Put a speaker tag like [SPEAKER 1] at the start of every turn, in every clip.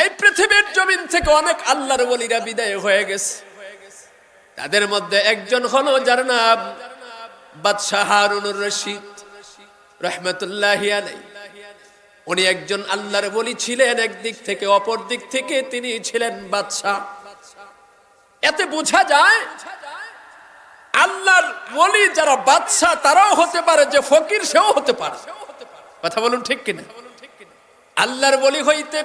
[SPEAKER 1] এই পৃথিবীর জমিন থেকে অনেক আল্লাহর ওলিরা বিদায় হয়ে গেছে। তাদের মধ্যে একজন হলো যার নাম বাদশাহ হারুনুর রশিদ রাহমাতুল্লাহি আলাইহি। উনি একজন আল্লাহর ওলি ছিলেন একদিক থেকে, অপর দিক থেকে তিনি ছিলেন বাদশাহ। এতে বোঝা যায় আল্লাহর ওলি যারা বাদশাহ তারাও হতে পারে, যে ফকির সেও হতে পারে। কথা বলুন ঠিক কিনা? আল্লাহর ওলি হইতে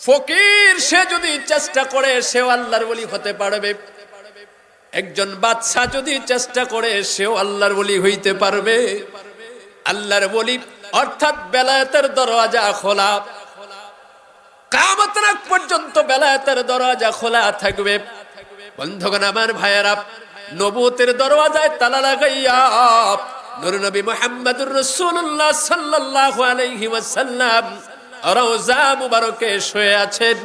[SPEAKER 1] ফকির সে যদি চেষ্টা করে সেও আল্লাহর ওলি হতে পারবে। একজন বাদশা যদি চেষ্টা করে সেও আল্লাহর ওলি হইতে পারবে। আল্লাহর ওলি অর্থাৎ বেলায়েতের দরওয়াজা খোলা, কিয়ামত পর্যন্ত বেলায়েতের দরওয়াজা খোলা থাকবে। বন্ধুগণ আমার ভাইয়েরা, নবুয়তের দরওয়াজায় তালা লাগাইয়া নূর নবী মুহাম্মদুর রাসূলুল্লাহ সাল্লাল্লাহু আলাইহি ওয়াসাল্লাম রওজা মুবারকে শুয়ে আছেন,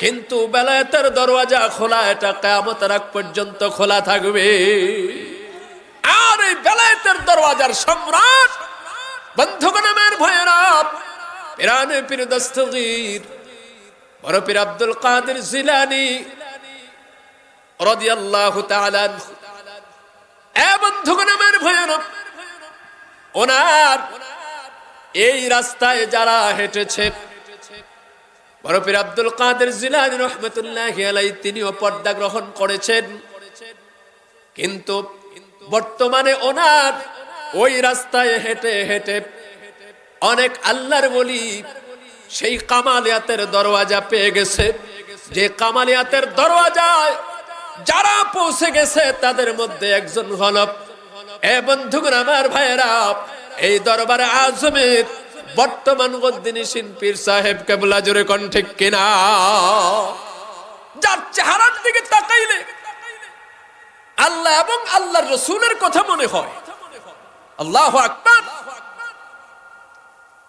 [SPEAKER 1] কিন্তু বেলায়েতের দরওয়াজা খোলা, এটা কিয়ামত পর্যন্ত খোলা থাকবে। আর এই বেলায়েতের দরওয়াজার সম্রাট বন্ধুগণ আমার ভাইয়েরা, পিরানে পীর দস্তগীর বড় পীর আব্দুল কাদের জিলানী রাদিয়াল্লাহু তাআলা আনহু। বন্ধুগণ আমার ভাইয়েরা, ওনার এই রাস্তায় যারা হেঁটেছে, বড় পীর আব্দুল কাদের জিলানী রাহমাতুল্লাহি আলাইহি তিনিও পর্দা গ্রহণ করেছেন, কিন্তু বর্তমানে ওনার ওই রাস্তায় হেঁটে হেঁটে অনেক আল্লাহর ওলি সেই কামালিয়াতের দরওয়াজা পেয়ে গেছে। যে কামালিয়াতের দরওয়াজায় যারা পৌঁছে গেছে তাদের মধ্যে একজন হল বন্ধুগণ আমার ভাইয়েরা, এই দরবারে আজমের বর্তমান গদ্দিনিসিন পীর সাহেব কেবলা। জোরে কোন ঠিক কিনা? যার চেহারার দিকে তাকাইলে আল্লাহ এবং আল্লাহর রাসূলের কথা মনে হয়। আল্লাহু আকবার।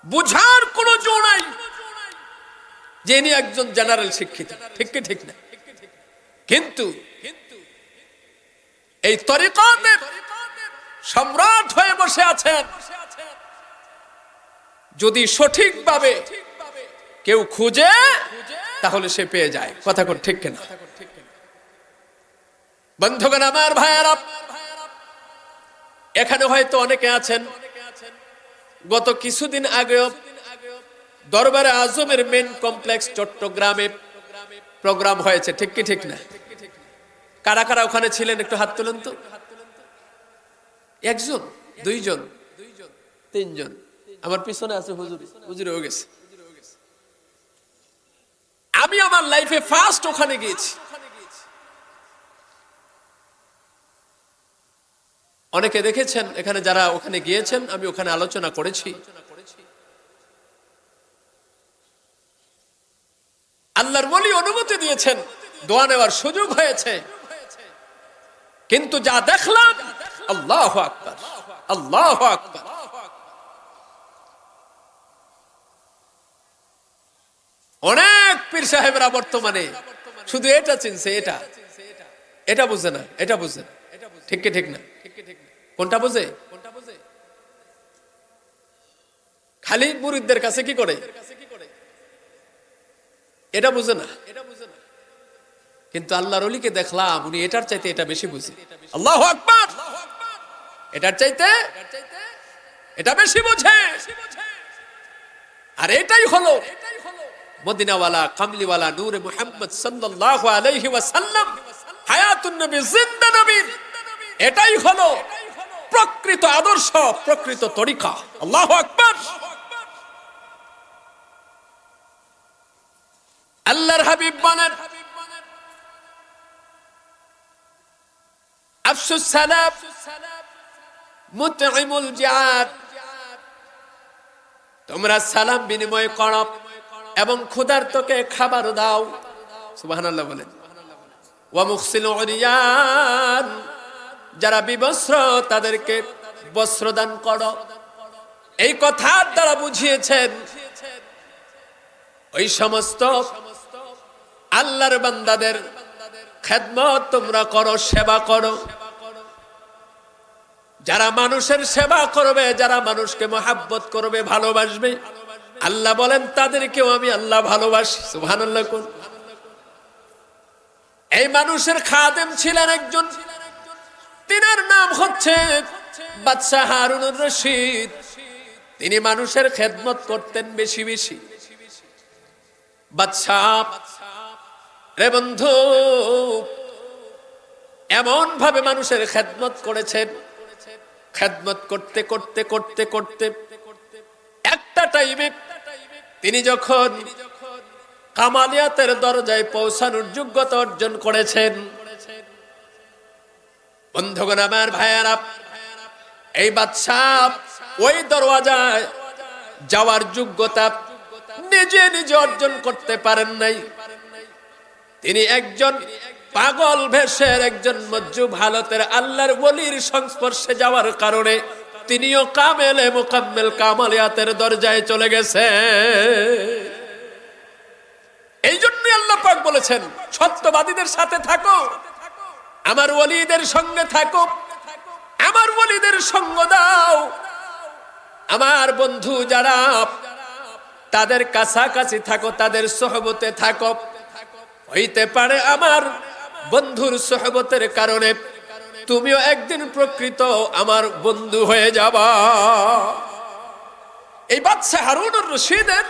[SPEAKER 1] বুঝার কোনো জো নাই যে ইনি একজন জেনারেল শিক্ষিত, ঠিক কি ঠিক না? কিন্তু এই তরিকতের সম্রাট হয়ে বসে আছেন, যদি সঠিকভাবে কেউ খুঁজে তাহলে সে পেয়ে যায়। কথা কোন ঠিক কিনা? বন্ধুগণ আমার ভাইয়েরা, এখানে হয়তো অনেকে আছেন, গত কিছুদিন আগেও দরবারে আজমের মেন কমপ্লেক্স চট্টগ্রামে প্রোগ্রাম হয়েছে, ঠিক কি ঠিক না? কারা কারা ওখানে ছিলেন একটু হাত তুলেন তো। একজন, দুইজন, তিনজন। আমার পিছনে আছে হুজুর, হুজুর হয়ে গেছে। আমি আমার লাইফে ফার্স্ট ওখানে গিয়েছি। অনেকে দেখেছেন এখানে, যারা ওখানে গিয়েছেন আমি ওখানে আলোচনা করেছি। আল্লাহর ওলি অনুমতি দিয়েছেন, দোয়া নেওয়ার সুযোগ হয়েছে, কিন্তু যা দেখলাম, আল্লাহু আকবার, আল্লাহু আকবার। অনেক পীর সাহেবরা বর্তমানে শুধু এটা চিনছে, এটা বুঝে না, এটা বুঝে, ঠিক কি ঠিক না? কোনটা বুঝে? খালি মুরিদদের কাছে কি করে, এটা বুঝে না। কিন্তু আল্লাহর ওলিকে দেখলাম উনি এটার চাইতে এটা বেশি বুঝে। আল্লাহু আকবার। এটার চাইতে এটা বেশি বুঝে। আর এটাই হলো মদিনাওয়ালা, কামলিওয়ালা, নূরে মুহাম্মদ সাল্লাল্লাহু আলাইহি ওয়াসাল্লাম, হায়াতুন নবী, জিন্দা নবী। এটাই হলো প্রকৃত আদর্শ, প্রকৃত তরিকা। আল্লাহু আকবার। আল্লাহর হাবিব বলেন, আফসুস সালাম মুতঈমুল জিয়াদ, তোমরা সালাম বিনিময় করো এবং ক্ষুধার্তকে খাবার দাও। সুবহানাল্লাহ বলেন। ওয়া মুখসিল উরিয়ান, যারা বিবস্ত্র তাদেরকে বস্ত্র দান করো। এই কথার দ্বারা বুঝিয়েছেন ওই সমস্ত আল্লাহর বান্দাদের খেদমত তোমরা করো, সেবা করো। যারা মানুষের সেবা করবে, যারা মানুষকে মহাব্বত করবে, ভালোবাসবে, আল্লাহ বলেন তাদেরকেও আমি আল্লাহ ভালোবাসি। সুবহানাল্লাহ। কোন এই মানুষের খাদেম ছিলেন একজন, তিনার নাম হচ্ছে বাদশাহ হারুনুর রশিদ। তিনি মানুষের খেদমত করতেন বেশি বেশি। বাদশাহ রে বন্ধু এমন ভাবে মানুষের খেদমত করেছেন, খেদমত করতে করতে করতে করতে একটা টাইমে তিনি যখন কামালিয়াতের দরজায় পৌঁছানোর যোগ্যতা অর্জন করেছেন, বন্ধুগণ আমার ভাইয়ারা, এই বাদশাহ ওই দরওয়াজায় যাওয়ার যোগ্যতা নিজে নিজে অর্জন করতে পারেন নাই। তিনি একজন পাগল ভেষের একজন মজ্জুব হালতের আল্লাহর ওলির সংস্পর্শে যাওয়ার কারণে তিনিও কামেলে মুকাম্মেল কামালিয়াতের দরজায় চলে গেছে। এই জন্য আল্লাহ পাক বলেছেন সত্যবাদীদের সাথে থাকো, আমার ওলিদের সঙ্গে থাকো, আমার ওলিদের সঙ্গ দাও। আমার বন্ধু যারা তাদের কাছাকাছি থাকো, তাদের সোহবতে থাকো, হইতে পারে আমার বন্ধুর সোহবতের কারণে তুমিও একদিন প্রকৃত আমার বন্ধু হয়ে যাবা। এই বাদশাহ হারুনুর রশিদের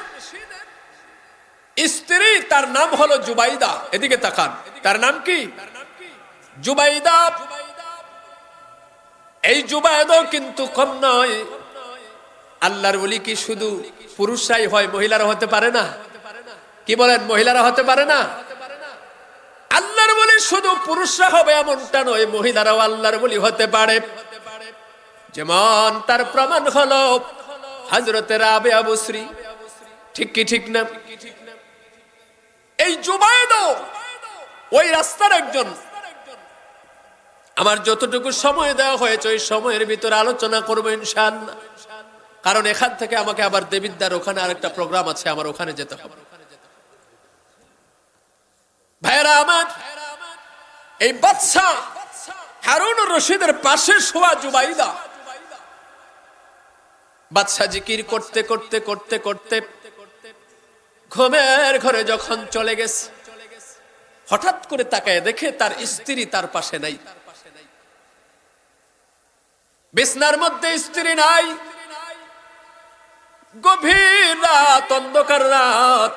[SPEAKER 1] স্ত্রী, তার নাম হলো জুবাইদা। এদিকে তাকান, তার নাম কি? জুবাইদা। এই জুবাইদা কিন্তু কম নয়। আল্লাহর ওলি কি শুধু পুরুষরাই হয়, মহিলারা হতে পারে না? কি বলেন, মহিলারা হতে পারে না? আল্লাহর ওলি শুধু পুরুষরা হবে এমনটা নয়, মহিলারাও আল্লাহর ওলি হতে পারে। যেমন তার প্রমাণ হলো হযরতে রাবিয়া বসরি। ঠিক কি ঠিক না? এই জুবাইদা ওই রাস্তার একজন। আমার যতটুকু সময় দেওয়া হয়েছে ওই সময়ের ভিতরে আলোচনা করবো ইনশাআল্লাহ, কারণ এখান থেকে আমাকে আবার দেবিদ্দার ওখানে আরেকটা প্রোগ্রাম আছে, আমার ওখানে যেতে হবে। ভাইরা আমার, এই বাদশাহ হারুনুর রশিদের পাশে শোয়া জুবাইদা। বাদশাহ জিকির করতে করতে করতে করতে ঘুমের ঘরে যখন চলে গেছে, হঠাৎ করে তাকায় দেখে তার স্ত্রী তার পাশে নাই। বিছনার মধ্যে স্ত্রী নাই। গভীর রাত, অন্ধকার রাত।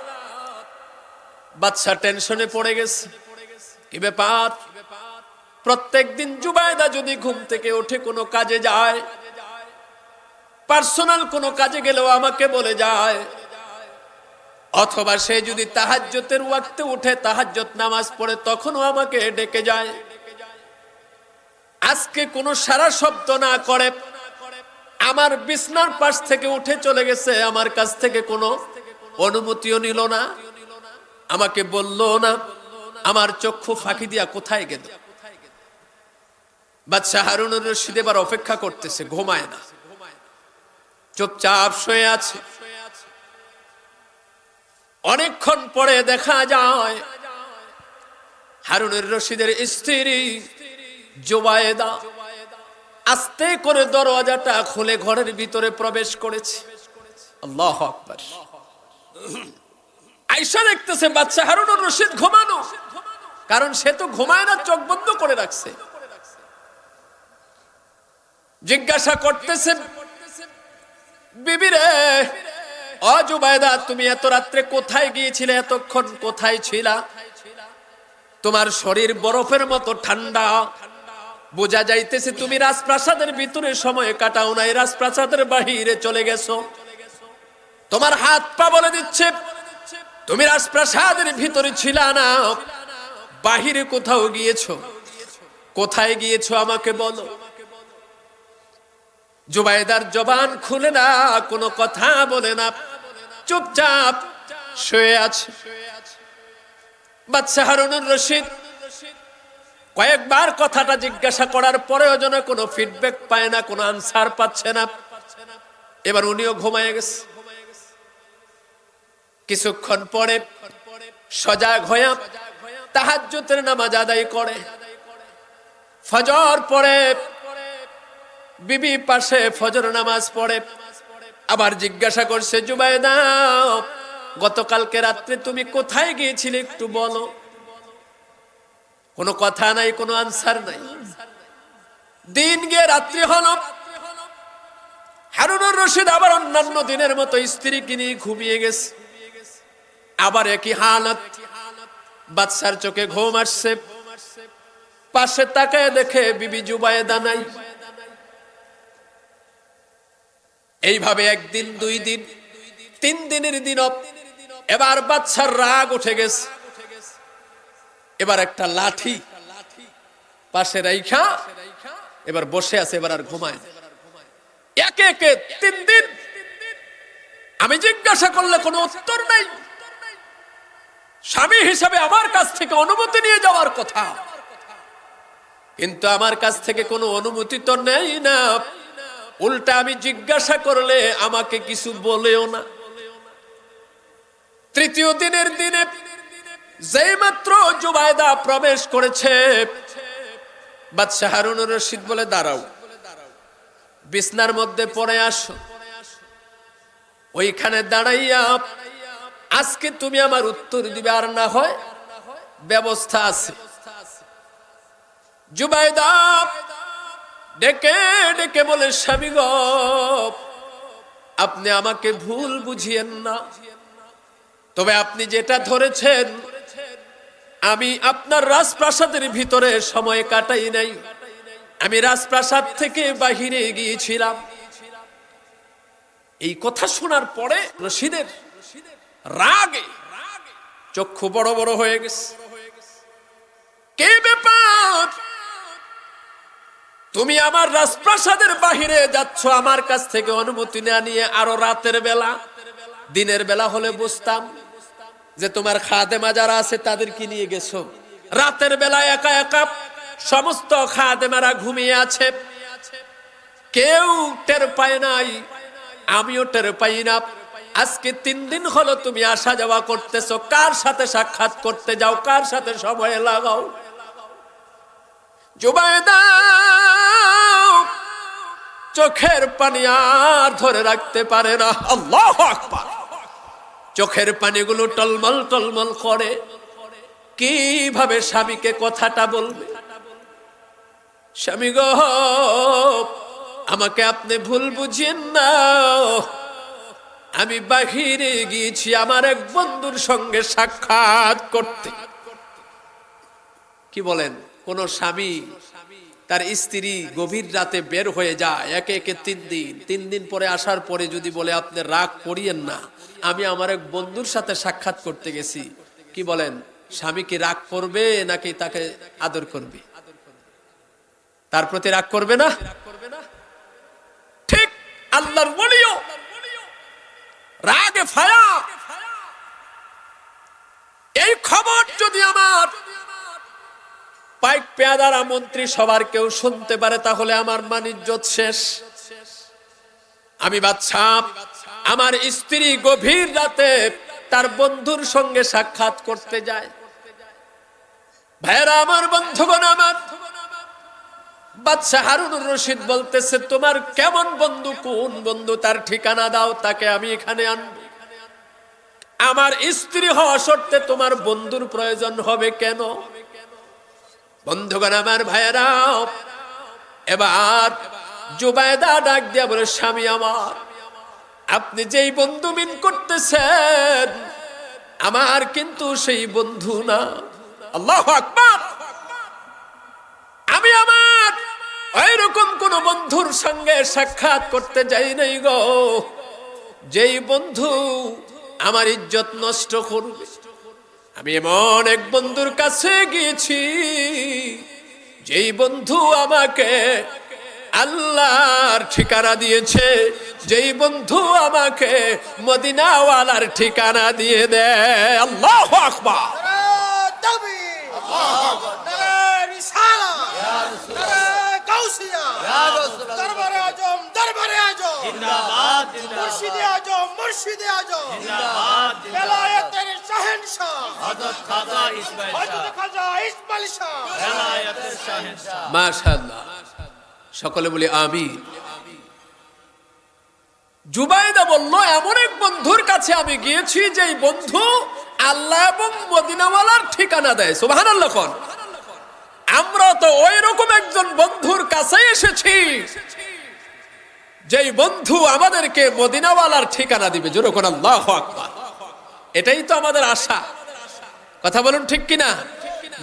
[SPEAKER 1] বাদশা টেনশনে পড়ে গেছে, কি ব্যাপার? প্রত্যেকদিন জুবাইদা যদি ঘুম থেকে উঠে কোনো কাজে যায়, পার্সোনাল কোনো কাজে গেলেও আমাকে বলে যায়, অথবা সে যদি তাহাজ্জুদের ওয়াক্তে উঠে তাহাজ্জুদ নামাজ পড়ে তখনও আমাকে ডেকে যায়। আজকে কোনো সারা শব্দ না করে আমার বিছনার পাশ থেকে উঠে চলে গেছে, আমার কাছ থেকে কোনো অনুমতিও নিল না, আমাকে বললো না, আমার চক্ষু ফাঁকি দিয়া কোথায় গেল? বাদশাহ হারুনুর রশিদ এবার অপেক্ষা করতেছে, ঘুমায় না, চুপচাপ শুয়ে আছে। অনেকক্ষণ পরে দেখা যায় হারুনুর রশিদের স্ত্রী জুবাইদা আস্তে করে দরওয়াজাটা খুলে ঘরের ভিতরে প্রবেশ করেছে। আল্লাহু আকবার। আয়েশা দেখতেছে বাদশা হারুনুর রশিদ ঘুমানো, কারণ সে তো ঘুমায় না, চোখ বন্ধ করে রাখছে। জিজ্ঞাসা করতেছে, বিবি রে, ও জুবাইদা, তুমি এত রাত্রে কোথায় গিয়েছিলে? এতক্ষণ কোথায় ছিলা? তোমার শরীর বরফের মতো ঠান্ডা, বোঝা যাইতেছে তুমি রাজপ্রাসাদের ভিতরে সময় কাটাও নাই, রাজপ্রাসাদের বাহিরে চলে গেছো। তোমার হাত পা বলে দিচ্ছে তুমি রাজপ্রাসাদের ভিতরে ছিলা না, বাহিরে কোথাও গিয়েছো। কোথায় গিয়েছো আমাকে বলো। জুবাইদার জবান খুলে না, কোনো কথা বলে না, চুপচাপ শুয়ে আছে। বাদশা হারুনুর রশিদ কয়েকবার কথাটা জিজ্ঞাসা করার পরেও যেন কোনো ফিডব্যাক পায় না, কোনো আনসার পাচ্ছে না। এবার উনিও ঘুমায় গেছে। কিছুক্ষণ পরে সজাগ হয়ে তাহাজ্জুদের নামাজ আদায় করে। ফজর পড়ে, বিবি পাশে ফজর নামাজ পড়ে। আবার জিজ্ঞাসা করছে, জুবাইদা গতকালকে রাত্রে তুমি কোথায় গিয়েছিলে একটু বলো। কোনো কথা নাই, কোনো আনসার নাই। দিন গিয়ে রাত্রি হলো। হারুনুর রশিদ আবার অন্যান্য দিনের মতো স্ত্রীকে নিয়ে ঘুমিয়ে গেছে। আবার একই হালত, বাদশার চোখে ঘুম আসছে। পাশে তাকায় দেখে বিবি জুবাইদা নাই। এইভাবে একদিন, 2 দিন, 3 দিনের দিন। এবার বাদশার রাগ উঠে গেছে। এবার একটা লাঠি পাশে রাইখা এবার বসে আছে, এবার আর ঘুমায়। একে একে 3 দিন আমি জিজ্ঞাসা করলে কোনো উত্তর নাই। স্বামী হিসাবে আমার কাছ থেকে অনুমতি নিয়ে যাওয়ার কথা, কিন্তু আমার কাছ থেকে কোনো অনুমতি তো নেই না। উল্টা আমি জিজ্ঞাসা করলে আমাকে কিছু বলেও না। 3য় দিনের দিনে যেই মাত্র জুবাইদা প্রবেশ করেছে, বাদশা হারুনুর রশিদ বলে, দাঁড়াও, বিছনার মধ্যে পড়ে আসো। ওইখানে দাঁড়াইয়া আজকে তুমি আমার উত্তর দিবে, আর না হয় ব্যবস্থা আছে। জুবাইদা ডেকে ডেকে বলে, স্বামী গো, আপনি আমাকে ভুল বুঝিয়েন না, তবে আপনি যেটা ধরেছেন, আমি আপনার রাজপ্রাসাদের ভিতরে সময় কাটাই নাই। আমি রাজপ্রাসাদ থেকে বাহিরে গিয়েছিলাম। এই কথা শোনার পরে রশিদের রাগে চক্ষু বড় বড় হয়ে গেছে। কে ব্যাপার, তুমি আমার রাজপ্রাসাদের বাহিরে যাচ্ছ আমার কাছ থেকে অনুমতি না নিয়ে? আরো রাতের বেলা, দিনের বেলা হলে বুঝতাম যে তোমার খাদেমা যারা আছে তাদেরকে নিয়ে গেছো। রাতের বেলা একা একা সমস্ত খাদেমারা ঘুমিয়ে আছে, কেউ টের পায় নাই, আমিও টের পাই না। আজকে 3 দিন হলো তুমি আসা যাওয়া করতেছো, কার সাথে সাক্ষাৎ করতে যাও, কার সাথে সময় লাগাও? জুবাইদা চোখের পানি আর ধরে রাখতে পারে না। আল্লাহু আকবার। চোখের পানিগুলো টলমল টলমল করে। কিভাবে স্বামীকে কথাটা বলবে? স্বামী গো, আমাকে আপনি ভুল বুঝিয়েন না। আমি বাহিরে গিয়েছি আমার এক বন্ধুর সঙ্গে সাক্ষাৎ করতে। কি বলেন? কোন স্বামী তার স্ত্রী গভীর রাতে বের হয়ে যায়, একে একে 3 দিন পরে আসার পরে যদি বলে আপনি রাগ করিয়েন না, আমি আমার এক বন্ধুর সাথে সাক্ষাৎ করতে গেছি, কি বলেন? স্বামী কি রাগ করবে নাকি তাকে আদর করবে? তার প্রতি রাগ করবে না? ঠিক আল্লাহর ওলিও রাগে ফায়া। এই খবর যদি আমার পাইক পেয়াদারা মন্ত্রী সবার কেউ শুনতে পারে, তাহলে আমার মান-ইজ্জত শেষ। আমি বাদশা, আমার স্ত্রী গভীর রাতে তার বন্ধুর সঙ্গে সাক্ষাৎ করতে যায়। ভাইরা আমার, বন্ধুগণ আমার, বাদশা হারুনুর রশিদ বলতেছে, তোমার কেমন বন্ধু, কোন বন্ধু, তার ঠিকানা দাও, তাকে আমি এখানে আনব। আমার স্ত্রী হওয়া সত্ত্বে তোমার বন্ধুর প্রয়োজন হবে কেন? বন্ধুগণ আমার, ভাইয়েরা, এবার জুবাইদা ডাক দিয়া বলে, স্বামী আমার, আপনি যেই বন্ধু মিন করতেছেন আমার কিন্তু সেই বন্ধু না। আল্লাহু আকবার। আমি আমার ওইরকম কোন বন্ধুর সঙ্গে সাক্ষাৎ করতে যাই নাই গো, যেই বন্ধু আমার ইজ্জত নষ্ট করবে। আমি এমন এক বন্ধুর কাছে গিয়েছি যেই বন্ধু আমাকে আল্লাহর ঠিকানা দিয়েছে, যেই বন্ধু আমাকে মদিনাওয়ালার ঠিকানা দিয়ে দেয়। আল্লাহু আকবার। মাশাআল্লাহ, সকলে বলি আমিন। জুবাইদা বলল, এমন এক বন্ধুর কাছে আমি গিয়েছি যেই বন্ধু আল্লাহ এবং মদিনাওয়ালার ঠিকানা দেয়। সুবহানাল্লাহ কোন। আমরা তো ওই রকম একজন বন্ধুর কাছে এসেছি যেই বন্ধু আমাদেরকে মদিনাওয়ালার ঠিকানা দিবে। জোরে কোন আল্লাহু আকবার। এটাই তো আমাদের আশা। কথা বলুন ঠিক কিনা?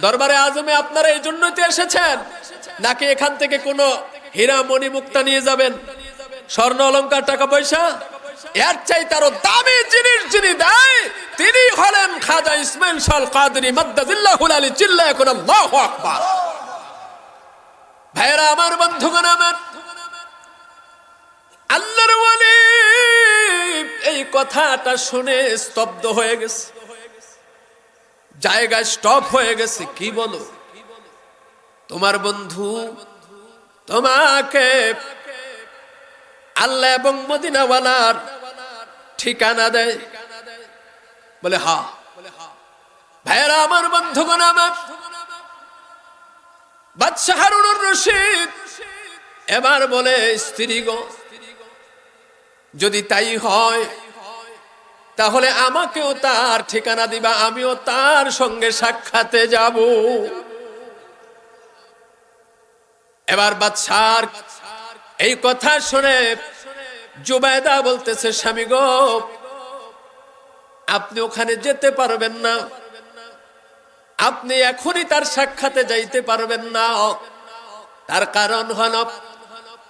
[SPEAKER 1] দরবারে আজমে আপনারা এই জন্যই তো এসেছেন, নাকি এখান থেকে কোনো হীরা মণি মুক্তা নিয়ে যাবেন, স্বর্ণ অলংকার টাকা পয়সা? এর চাইতে আরো দামি জিনিস যিনি দেয় তিনি হলেন খাজা ইসমাইল শাহ কাদরী মাদ্দাজিল্লাহুল আলী। চিল্লায় কোন আল্লাহু আকবার। ভাইরা আমার, বন্ধুগণ আমার, আল্লাহর ওয়ালি এই কথাটা শুনে স্তব্ধ হয়ে গেছে, জায়গায় স্টপ হয়ে গেছে। কি বলো? তোমার বন্ধু তোমাকে আল্লাহ এবং মদিনাওয়ালার ঠিকানা দেয়? বলে হ্যাঁ। ভাইরা আমার, বন্ধুগণ আমার, বাদশাহ হারুনুর রশিদ এবার বলে, স্ত্রী গো, যদি তাই হয় তাহলে আমাকেও তার ঠিকানা দিবা, আমিও তার সঙ্গে সাক্ষাতে যাব। এবার বাদশার এই কথা শুনে জুবাইদা বলতেছে, স্বামী গো, আপনি ওখানে যেতে পারবেন না, আপনি এখনই তার সাক্ষাতে যাইতে পারবেন না। তার কারণ হলো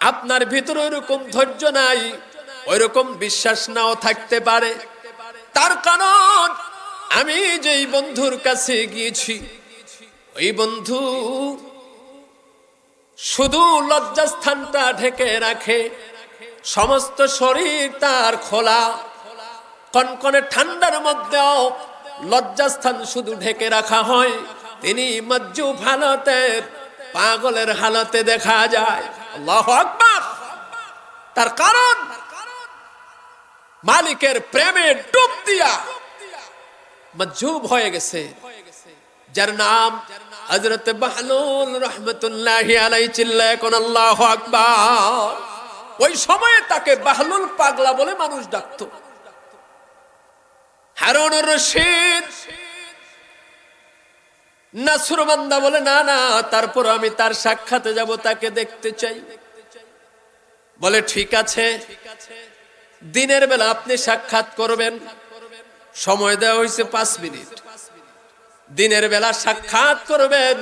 [SPEAKER 1] আপনার ভিতরে ওইরকম ধৈর্য নাই, ওইরকম বিশ্বাস নাও থাকতে পারে। তার কারণ আমি যেই বন্ধুর কাছে গিয়েছি ওই বন্ধু শুধু লজ্জাস্থানটা ঢেকে রাখে, সমস্ত শরীর তার খোলা, কনকনে ঠান্ডার মধ্যেও লজ্জাস্থান শুধু ঢেকে রাখা হয়। তিনি মজ্জুব হালতে, পাগলের হালতে দেখা যায়। আল্লাহু আকবার। তার কারণ মালিকের প্রেমে ডুব দিয়া মজ্জুব হয়ে গেছে, যার নাম হযরত বাহলুল রহমাতুল্লাহি আলাইহি। চিল্লায় কোন আল্লাহু আকবার। ওই সময়ে তাকে বাহলুল পাগলা বলে মানুষ ডাকতো। হারুনুর রশিদ নাসরবান্দা বলে, না না, তারপর আমি তার সাক্ষাতে যাব, তাকে দেখতে চাই। বলে ঠিক আছে, দিনের বেলা আপনি সাক্ষাৎ করবেন, সময় দেওয়া হয়েছে 5 মিনিট। দিনের বেলা সাক্ষাৎ করবেন,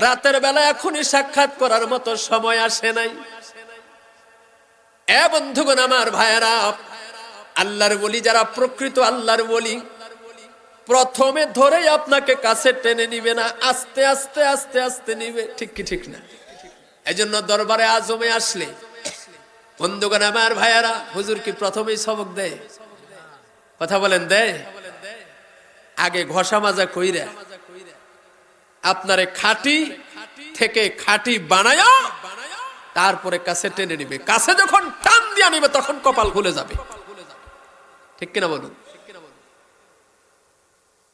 [SPEAKER 1] রাতের বেলা এখনই সাক্ষাৎ করার মতো সময় আসে নাই। এ বন্ধুগণ আমার, ভাইয়েরা, আল্লাহর ওলি যারা প্রকৃত আল্লাহর ওলি, প্রথমে ধরেই আপনাকে কাছে টেনে নিবে না, আস্তে আস্তে আস্তে আস্তে নিবে। ঠিক কি ঠিক না? এই জন্য দরবারে আজমে আসলে বন্ধুগণ আমার, ভাইয়েরা, হুজুর কি প্রথমেই সবক দেয়? কথা বলেন, দেয়? আগে ঘষা মাজা কইরা আপনারে খাঁটি থেকে খাঁটি বানায়া তারপরে কাছে টেনে নিবে। কাছে যখন টান দিয়া নিবে তখন কপাল খুলে যাবে। ঠিক কিনা বলুন?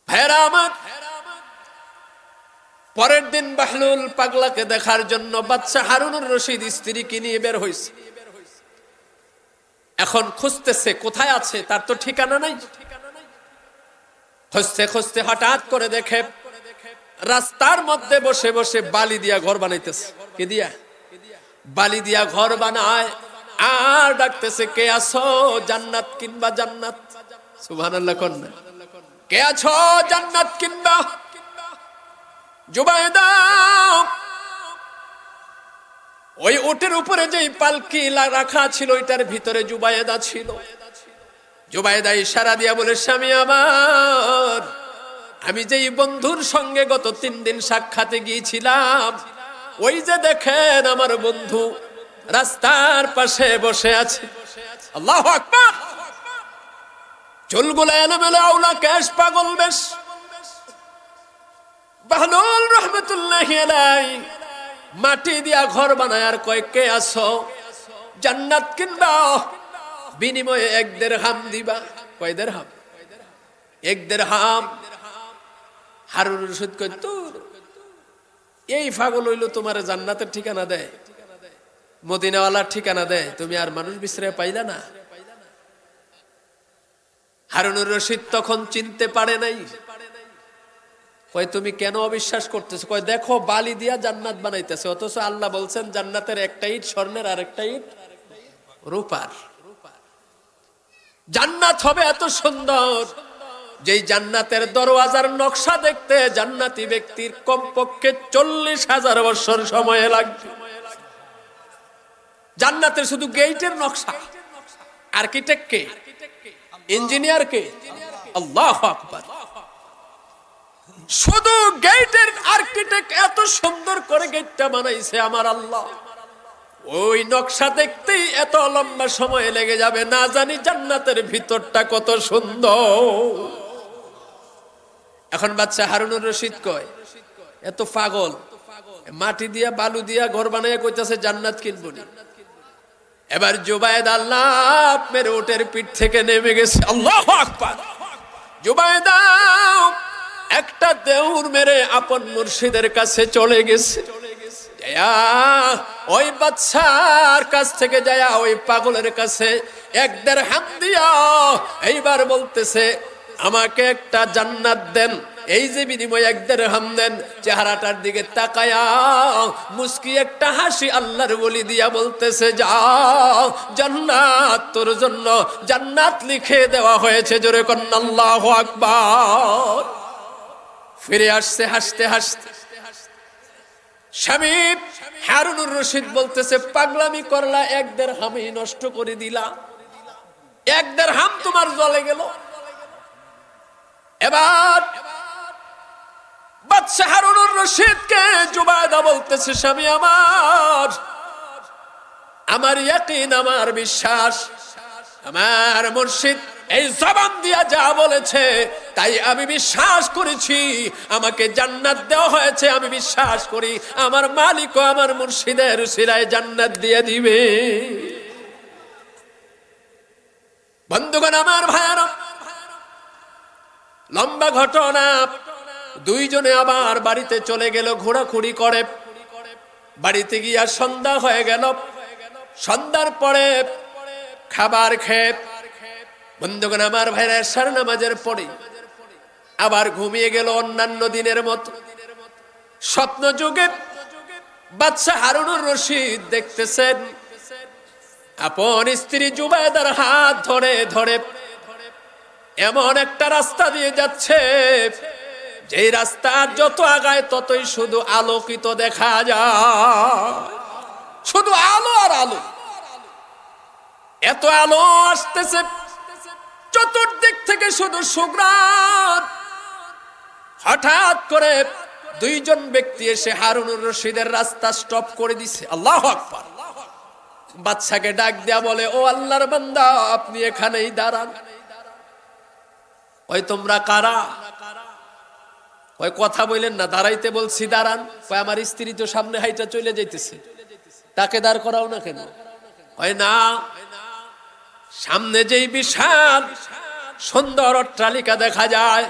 [SPEAKER 1] ভাইরা আমার, পরের দিন বাহলুল পাগলাকে দেখার জন্য বাদশা হারুনুর রশিদ স্ত্রীকে নিয়ে বের হইছে। এখন খুঁজতেছে কোথায় আছে, তার তো ঠিকানা নাই। খুঁজতে খুঁজতে হঠাৎ করে দেখে রাস্তার মধ্যে বসে বসে বালি দিয়া ঘর বানাইতেছে। কে দিয়া? বালি দিয়া ঘর বানায় আর ডাকতেছে, কে আছো? জান্নাত কিনবা জান্নাত? সুবহানাল্লাহ কোন না? কে আছো? জান্নাত কিনবা? জুবাইদা ওই উটের উপরে যেই পালকি রাখা ছিল ওইটার ভিতরে জুবাইদা ছিল। জুবাইদা ইশারা দিয়া বলে, স্বামী আমার, আমি যেই বন্ধুর সঙ্গে গত 3 দিন সাক্ষাতে গিয়েছিলাম, ওই যে দেখেন আমার বন্ধু রাস্তার পাশে বসে আছে। আল্লাহু আকবার। চুলগুলো এলোমেলো, আওলা কেশ, পাগল বেশ। বাহলুল রহমাতুল্লাহি আলাইহি মাটি দিয়া ঘর বানায় আর কয়, কে আছো? জান্নাত কিনবা? বিনিময়ে 1 দিরহাম দিবা। কয় দিরহাম? 1 দিরহাম। হারুনুর রশিদ কয়, তোর এই পাগল হইলো তোমার জান্নাতের ঠিকানা দেয়, মদিনাওয়ালার ঠিকানা দেয়, তুমি আর মানুষ বিছরে পাইলা না? হারুনুর রশিদ তখন চিনতে পারে নাই। কয় তুমি কেন অবিশ্বাস করতেছো? কয় দেখো বালি দিয়া জান্নাত বানাইতেছে, অথচ আল্লাহ বলছেন জান্নাতের একটা ইট স্বর্ণের আর একটা ইট রূপার। জান্নাত হবে এত সুন্দর, যেই জান্নাতের দরওয়াজার নকশা দেখতে জান্নাতি ব্যক্তির কমপক্ষে 40,000 বছর সময় লাগবে। জান্নাতের শুধু গেটের নকশা, আর্কিটেক্ট কে? ইঞ্জিনিয়ার কে? আল্লাহু আকবার। শুধু গেটের আর্কিটেক্ট এত সুন্দর করে গেটটা বানাইছে আমার আল্লাহ, ওই নকশা দেখতেই এত লম্বা সময় লেগে যাবে, না জানি জান্নাতের ভিতরটা কত সুন্দর। এখন বাচ্চা হারুনুর রশিদ কয় এত পাগল, মাটি দিয়া বালু দিয়া ঘর বানাইয়া কইতাছে জান্নাত কিনবো না। এবার জুবায়েদা আল্লাহ মেরে উটের পিঠ থেকে নেমে গেছে। আল্লাহু আকবার। জুবায়েদা একটা দেউর মেরে আপন মুর্শিদের কাছে চলে গেছে। ওই বাদশার কাছ থেকে যায় ওই পাগলের কাছে 1 দিরহাম দিয়া এইবার বলতেছে আমাকে একটা জান্নাত দেন, এই যে বিনিময়ে 1 দিরহাম দেন। চেহারাটার দিকে তাকায়া মুস্কি একটা হাসি আল্লাহর বলি দিয়া বলতেছে যাও, জান্নাত তোর জন্য জান্নাত লিখে দেওয়া হয়েছে। জোরে কন্না আল্লাহু আকবার। ফিরে আসছে হাসতে হাসতে। স্বামী হারুনুর রশিদ বলতেছে পাগলামি করলা, 1 দিরহামই নষ্ট করে দিলা, 1 দিরহাম তোমার জলে গেল। এবার বাদশা হারুনুর রশিদকে জুবায়েদা বলতেছে স্বামী আমার ইয়াকিন, আমার বিশ্বাস, আমার মুর্শিদ এই জবান দিয়া যা বলেছে তাই আমি বিশ্বাস করেছি। আমাকে জান্নাত দেওয়া হয়েছে, আমি বিশ্বাস করি আমার মালিক ও আমার মুর্শিদের উসিলায় জান্নাত দিয়ে দিবে। বন্ধুগণ আমার ভাইয়ারা, লম্বা ঘটনা। দুইজনে আবার বাড়িতে চলে গেল ঘোরাঘুরি করে। বাড়িতে গিয়া সন্ধ্যা হয়ে গেল। সন্ধ্যার পরে খাবার খেয়ে বন্ধুগণ আমার ভাইরা এশার নামাজের পরে আবার ঘুমিয়ে গেল অন্যান্য দিনের মতো। স্বপ্ন যুগে বাদশা হারুনুর রশিদ দেখতেছেন আপন স্ত্রী জুবায়েদার হাত ধরে ধরে এমন একটা রাস্তা দিয়ে যাচ্ছে, যেই রাস্তা যত আগায় ততই শুধু আলোকিত দেখা যায়, শুধু আলো আর আলো। এত আলো আসতেছে, চতুর্দিক থেকে শুধু সুঘ্রাণ। হঠাৎ করে 2 জন ব্যক্তি এসে হারুনুর রশিদের রাস্তা স্টপ করে দিছে। আল্লাহু আকবার। বাদশাকে ডাক দেয়া বলে ও আল্লাহর বান্দা, আপনি এখানেই দাঁড়ান। ওই তোমরা কারা? ওই কথা বললেন না, দাঁড়াইতে বলছি দাঁড়ান। ওই আমার স্ত্রী তো সামনে হাইটা চলে যাইতেছে, তাকে দাঁড় করাও না কেন? হয় না, সামনে যেই বিশাল সুন্দর অট্টালিকা দেখা যায়,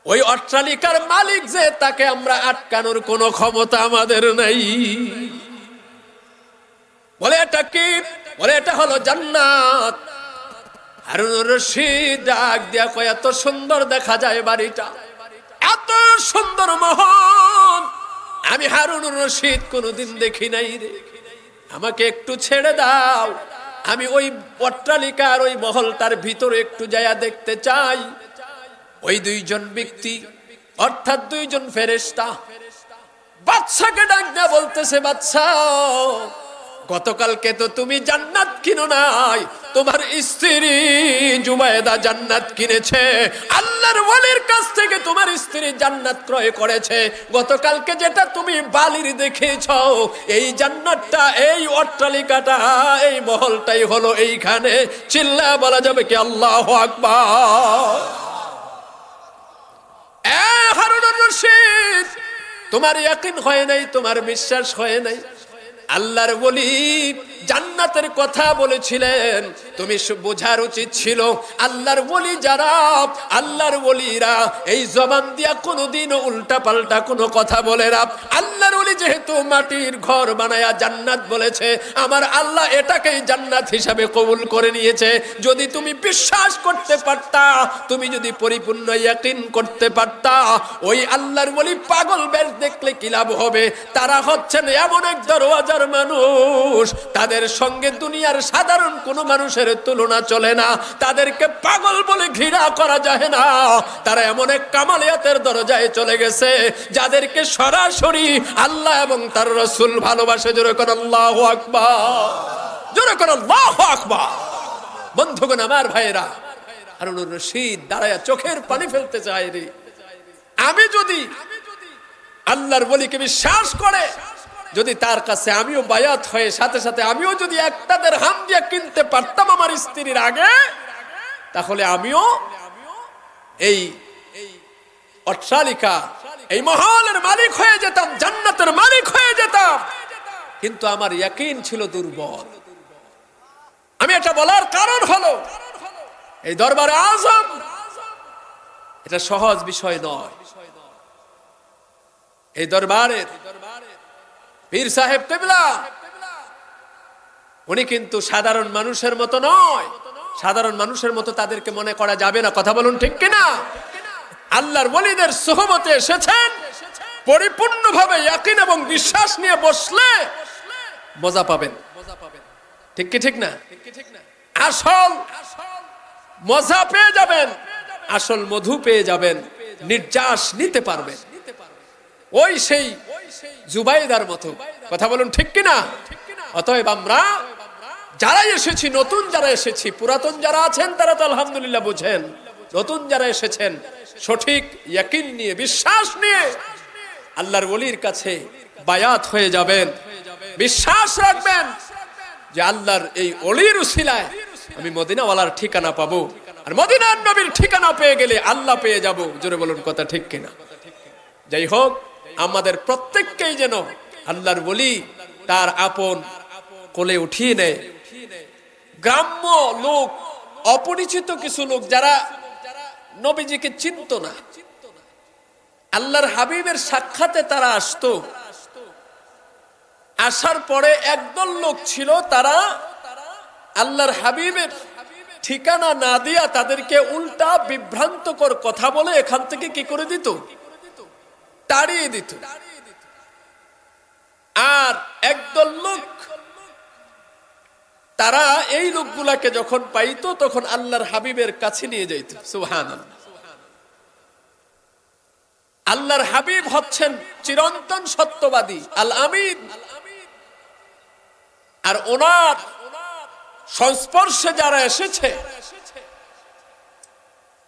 [SPEAKER 1] ওই অট্টালিকার মালিক যে, তাকে আমরা আটকানোর কোনো ক্ষমতা আমাদের নাই। বলে এটা কি? বলে এটা হলো জান্নাত। হারুনুর রশিদ ডাক দিয়া কয় এত সুন্দর দেখা যায় বাড়িটা, এত সুন্দর মহল আমি হারুনুর রশিদ কোনোদিন দেখি নাই রে। আমাকে একটু ছেড়ে দাও, আমি ওই অট্টালিকার ওই মহলটার ভিতরে একটু যাইয়া দেখতে চাই। ওই 2 জন ব্যক্তি অর্থাৎ 2 জন ফেরেশতা বাদশাকে ডাক দেয়া বলতেছে বাদশা, গতকালকে তো তুমি জান্নাত কিনো নাই, তোমার স্ত্রী জুবায়েদা জান্নাত কিনেছে। আল্লাহর ওয়ালির কাছ থেকে তোমার স্ত্রী জান্নাত ক্রয় করেছে। গতকালকে যেটা তুমি বালির দেখেছো, এই জান্নাতটা, এই অট্টালিকাটা, এই মহলটাই হলো এইখানে। চিল্লা বলা যাবে কি আল্লাহু আকবার। হারুনুর রশিদ, তোমার ইয়াকিন হয় নাই, তোমার বিশ্বাস হয় নাই। আল্লাহর ওলি জান্নাতের কথা বলেছিলেন, তুমি বোঝার উচিত ছিল আল্লাহর ওলি যারা, আল্লাহর ওলিরা এই জবান দিয়া কোনোদিনও উল্টা পাল্টা কোনো কথা বলে না। আল্লাহর ওলি যেহেতু মাটির ঘর বানায়া জান্নাত বলেছে, আমার আল্লাহ এটাকেই জান্নাত হিসাবে কবুল করে নিয়েছে। যদি তুমি বিশ্বাস করতে পারতা, তুমি যদি পরিপূর্ণ ইয়াকিন করতে পারতা, ওই আল্লাহর ওলি পাগল বেশ দেখলে কি লাভ হবে? তারা হচ্ছেন এমন এক দরওয়াজার মানুষ, তাদের সঙ্গে দুনিয়ার সাধারণ কোনো মানুষের তুলনা চলে না। তাদেরকে পাগল বলে ঘৃণা করা যায় না। তারা এমন এক কামালিয়াতের দরজায় চলে গেছে যাদেরকে সরাসরি আল্লাহ এবং তার রাসূল ভালোবাসে। জোরে করে আল্লাহু আকবার, জোরে করে আল্লাহু আকবার। বন্ধুগণ, আমার ভাইরা, হারুনুর রশিদ দাঁড়ায়া চোখের পানি ফেলতে চায় রে। আমি যদি আল্লাহর ওলিকে বিশ্বাস করে, যদি তার কাছে আমিও বায়াত হয়ে সাথে সাথে আমিও যদি একটা দিরহাম দিয়ে কিনতে পারতাম আমার স্ত্রীর আগে, তাহলে আমিও এই অট্টালিকা, এই মহলের মালিক হয়ে যেতাম, জান্নাতের মালিক হয়ে যেতাম। কিন্তু আমার ইয়াকিন ছিল দুর্বল। আমি এটা বলার কারণ হলো, এই দরবারে আজম এটা সহজ বিষয় নয়। এই দরবারের পীর সাহেব কেবলা উনি কিন্তু সাধারণ মানুষের মতো নয়। সাধারণ মানুষের মতো তাদেরকে মনে করা যাবে না। কথা বলুন ঠিক কিনা? আল্লাহর ওলিদের সুহবতে এসেছেন, পরিপূর্ণভাবে ইয়াকিন এবং বিশ্বাস নিয়ে বসলে মজা পাবেন। ঠিক কি ঠিক না? আসল মজা পেয়ে যাবেন, আসল মধু পেয়ে যাবেন, নির্যাস নিতে পারবেন। ওই সেই জুবাইদার মতো। কথা বলুন ঠিক কিনা? অতএব আমরা যারা এসেছি, নতুন যারা এসেছি, পুরাতন যারা আছেন তারা তো আলহামদুলিল্লাহ বুঝেন। নতুন যারা এসেছেন সঠিক ইয়াকিন নিয়ে, বিশ্বাস নিয়ে আল্লাহর ওলির কাছে বায়াত হয়ে যাবেন। বিশ্বাস রাখবেন যে আল্লাহর এই ওলির উসিলায় আমি মদিনাওয়ালার ঠিকানা পাবো, আর মদিনার নবীর ঠিকানা পেয়ে গেলে আল্লাহ পেয়ে যাব। জোরে বলুন কথা ঠিক কিনা? যাই হোক, আমাদের প্রত্যেককেই যেন আল্লাহর ওলি তার আপন কোলে উঠিয়ে নেয়। গ্রাম্য লোক, অপরিচিত কিছু লোক যারা নবীজিকে চিনত না, আল্লাহর হাবিবের সাক্ষাতে তারা আসতো। আসার পরে একদল লোক ছিল, তারা আল্লাহর হাবিবের ঠিকানা না দিয়া তাদেরকে উল্টা বিভ্রান্তকর কথা বলে এখান থেকে কি করে দিত? তাড়িয়ে দিত। আর একদল লোক, তারা এই লোকগুলাকে যখন পাইতো তখন আল্লাহর হাবিবের কাছে নিয়ে যাইত। সুবহানাল্লাহ। আল্লাহর হাবিব হচ্ছেন চিরন্তন সত্যবাদী, আল আমিন। আর ওনার সংস্পর্শে যারা এসেছে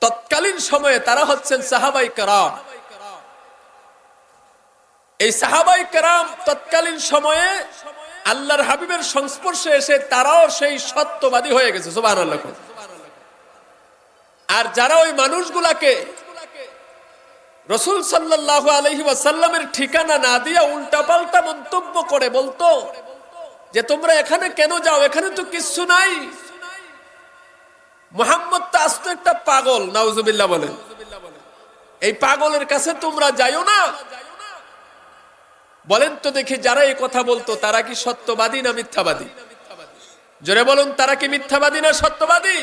[SPEAKER 1] তৎকালীন সময়ে তারা হচ্ছেন সাহাবায়ে কেরাম। এই সাহাবায়ে কেরাম তৎকালীন সময়ে আল্লাহর হাবিবের সংস্পর্শে এসে তারাও সেই সত্যবাদী হয়ে গেছে। সুবহানাল্লাহ। আর যারা ওই মানুষগুলাকে রাসূল সাল্লাল্লাহু আলাইহি ওয়াসাল্লামের ঠিকানা না দিয়া উল্টাপাল্টা মন্তব্য করে বলতো যে তোমরা এখানে কেন যাও, এখানে তো কিছু নাই, মুহাম্মদ তো আস্ত একটা পাগল, নাউজুবিল্লাহ বলেন, এই পাগলের কাছে তোমরা যাইও না। বলেন তো দেখি, যারা এই কথা বলতো তারা কি সত্যবাদী না মিথ্যাবাদী? জোরে বলুন, তারা কি মিথ্যাবাদী না সত্যবাদী?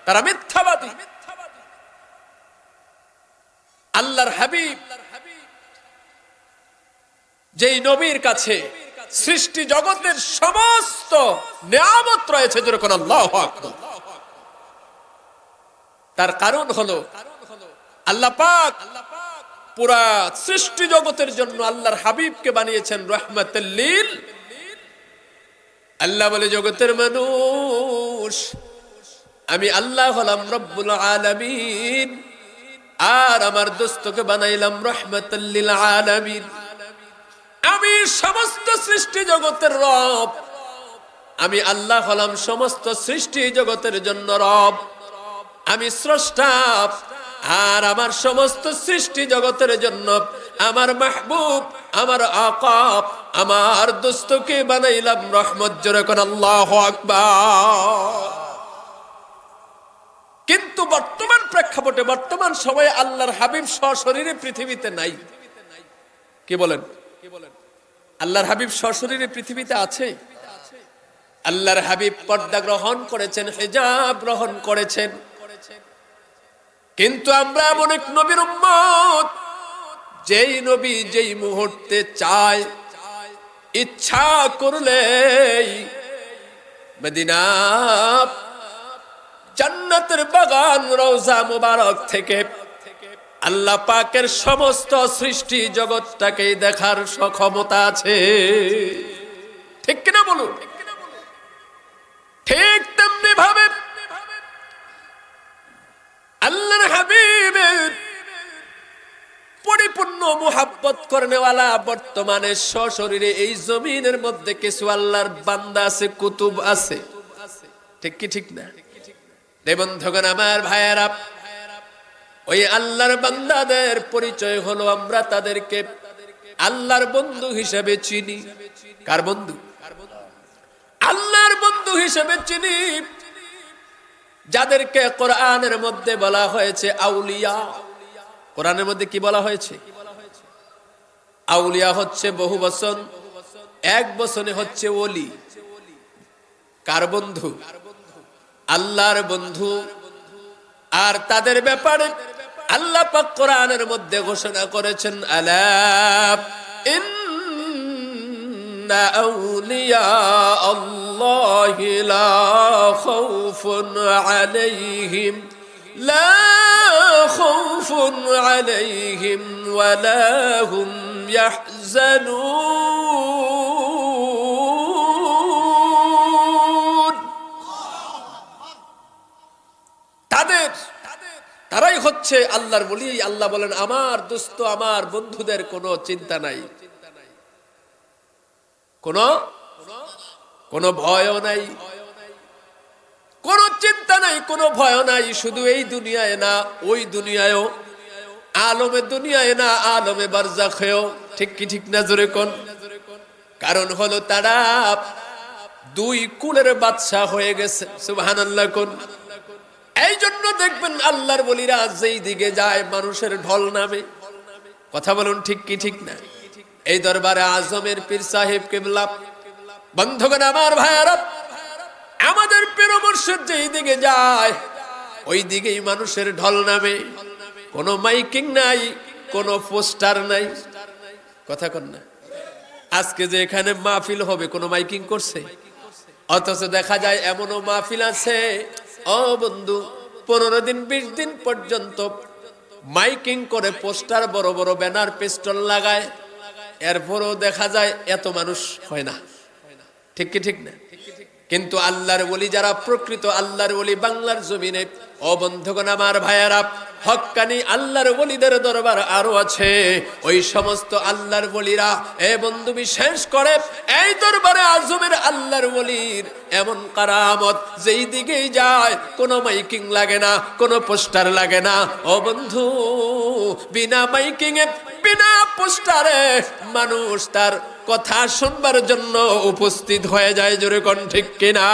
[SPEAKER 1] তারা মিথ্যাবাদী। আল্লাহর হাবিব যেই নবীর কাছে সৃষ্টি জগতের সমস্ত নিয়ামত রয়েছে, যেরকম আল্লাহু আকবার, তার কারণ হলো আল্লাহ পাক পুরা সৃষ্টি জগতের জন্য আল্লাহর হাবিবকে বানিয়েছেন রাহমাতুল লিল। আল্লাহ বলে, জগতের মানুষ, আমি আল্লাহ হলাম রব্বুল আলামিন, আর আমার দোস্তকে বানাইলাম রাহমাতুল লিল আলামিন। আমি সমস্ত সৃষ্টি জগতের রব, আমি আল্লাহ হলাম সমস্ত সৃষ্টি জগতের জন্য রব। আমি স্রষ্টা, আর আমার সমস্ত সৃষ্টি জগতের জন্য আমার মাহবুব, আমার আকা, আমার দোস্তকে বানাইলাম রহমত। জোরে কোন আল্লাহু আকবার। কিন্তু বর্তমান প্রেক্ষাপটে, বর্তমান সময়ে আল্লাহর হাবিব সশরীরে পৃথিবীতে নাই। কি বলেন? আল্লাহর হাবিব সশরীরে পৃথিবীতে আছে? আল্লাহর হাবিব পর্দা গ্রহণ করেছেন, হিজাব গ্রহণ করেছেন। কিন্তু আমরা এমন এক নবীর উম্মত, যেই নবী যেই মুহূর্তে চায়, ইচ্ছা করলেই মদিনা জান্নাতের বাগান রওজা মুবারক থেকে আল্লাহ পাকের সমস্ত সৃষ্টি জগৎটাকে দেখার সক্ষমতা আছে। ঠিক কিনা বলুন? ঠিক তেমনি ভাবে আল্লাহর হাবিবের পরিপূর্ণ মুহাব্বত করেনেওয়ালা বর্তমানে সশরীরে এই জমিনের মধ্যে কিছু আল্লাহর বান্দা আছে, কুতুব আছে। ঠিক কি ঠিক না? বন্ধুগণ আমার, ভাইয়েরা, ওই আল্লাহর বান্দাদের পরিচয় হলো আমরা তাদেরকে আল্লাহর বন্ধু হিসেবে চিনি। কার বন্ধু? আল্লাহর বন্ধু হিসেবে চিনি যাদেরকে কোরআনের মধ্যে বলা হয়েছে আউলিয়া। কোরআনের মধ্যে কি বলা হয়েছে? আউলিয়া হচ্ছে বহু বচন, এক বচনে হচ্ছে ওলি। কার বন্ধু? আল্লাহর বন্ধু। আর তাদের ব্যাপারে আল্লাহ পাক কোরআনের মধ্যে ঘোষণা করেছেন, আলা ইন্না আউলিয়া আল্লাহি লা খাউফুন আলাইহিম ওয়া লা হুম ইয়াহজানুন। তারাই হচ্ছে আল্লাহর ওলি। আল্লাহ বলেন, আমার দোস্ত, আমার বন্ধুদের কোনো চিন্তা নাই, কোনো ভয় নাই, কোনো চিন্তা নাই, কোনো ভয় নাই। শুধু এই দুনিয়ায় না, ওই দুনিয়ায়ও, আলমে দুনিয়ায় না, আলমে বারজাখেও। ঠিক কি ঠিক না? জোরে কোন? কারণ হলো তারা দুই কুলের বাদশা হয়ে গেছে। সুবহানাল্লাহ কোন? এই জন্য দেখবেন আল্লাহর ওলিরা যেই দিকে যায় মানুষের ঢল নামে। কথা বলুন, ঠিক কি ঠিক না? এই দরবারে আজমের পীর সাহেব কিবলা, বন্ধুগণ আমার, ভাইয়ারা, আমাদের পীর মুর্শিদ যেই দিকে যায় ওই দিকেই মানুষের ঢল নামে। কোনো মাইকিং নাই, কোনো পোস্টার নাই। কথা কন না? আজকে যে এখানে মাহফিল হবে, কোনো মাইকিং করছে? অথচ দেখা যায় এমনও মাহফিল আছে, ও বন্ধু, 15 দিন 20 দিন পর্যন্ত মাইকিং করে, পোস্টার, বড় বড় ব্যানার, পিস্টল লাগায়, এরপরও দেখা যায় এত মানুষ হয় না। ঠিক কি ঠিক না? কিন্তু আল্লাহর ওলি যারা, প্রকৃত আল্লাহর ওলি বাংলার জমিনে, ও বন্ধুগণ আমার, ভাইয়ারা, হক্কানি আল্লাহর ওলিদের দরবার আরো আছে। ওই সমস্ত আল্লাহর ওলিরা, এ বন্ধু, বিশেষ করে এই দরবারে আজমের আল্লাহর ওলির এমন কারামত, যেই দিকেই যায় কোনো মাইকিং লাগে না, কোনো পোস্টার লাগে না। ও বন্ধু, বিনা মাইকিং এ, বিনা পোস্টারে মানুষ তার কথা শুনবার জন্য উপস্থিত হয়ে যায়। জোরে কোন ঠিক কিনা?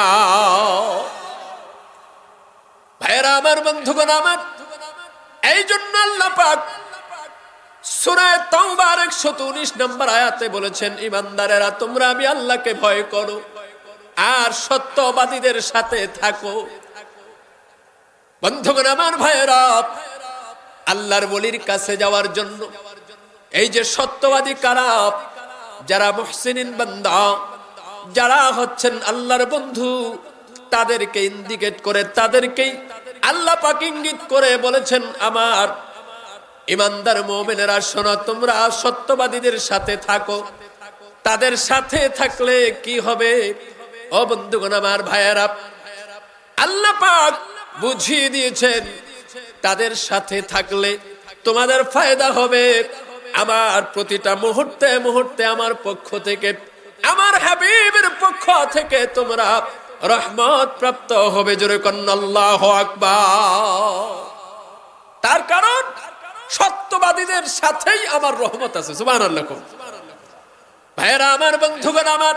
[SPEAKER 1] ভাইরা আমার, বন্ধুগণ আমার, এই জন্য আল্লাহ পাক সূরা তাওবার 119 নম্বর আয়াতে বলেছেন, ইমানদারেরা, তোমরা আমি আল্লাহকে ভয় করো আর সত্যবাদীদের সাথে থাকো। বন্ধুগণ আমার, ভাইরা, আল্লাহর ওলির কাছে যাওয়ার জন্য এই যে সত্যবাদী কারা, যারা মুহসিনিন বান্দা, যারা হচ্ছেন আল্লাহর বন্ধু, তাদেরকে ইন্ডিকেট করে, তাদেরকেই আল্লাহ পাক ইঙ্গিত করে বলেছেন, আমার ইমানদার মুমিনেরা, শোনো, তোমরা সত্যবাদীদের সাথে থাকো। তাদের সাথে থাকলে কি হবে? ও বন্ধুগণ আমার, ভাইয়েরা, আল্লাহ পাক বুঝিয়ে দিয়েছেন, তাদের সাথে থাকলে তোমাদের ফায়দা হবে। আমার প্রতিটা মুহূর্তে মুহূর্তে আমার পক্ষ থেকে, আমার হাবিবের পক্ষ থেকে তোমরা রহমত প্রাপ্ত হবে। জোরে কন্না আল্লাহু আকবার। তার কারণ সত্যবাদীদের সাথেই আমার রহমত আছে। সুবহানাল্লাহ। ভাইয়েরা আমার, বন্ধুগণ আমার,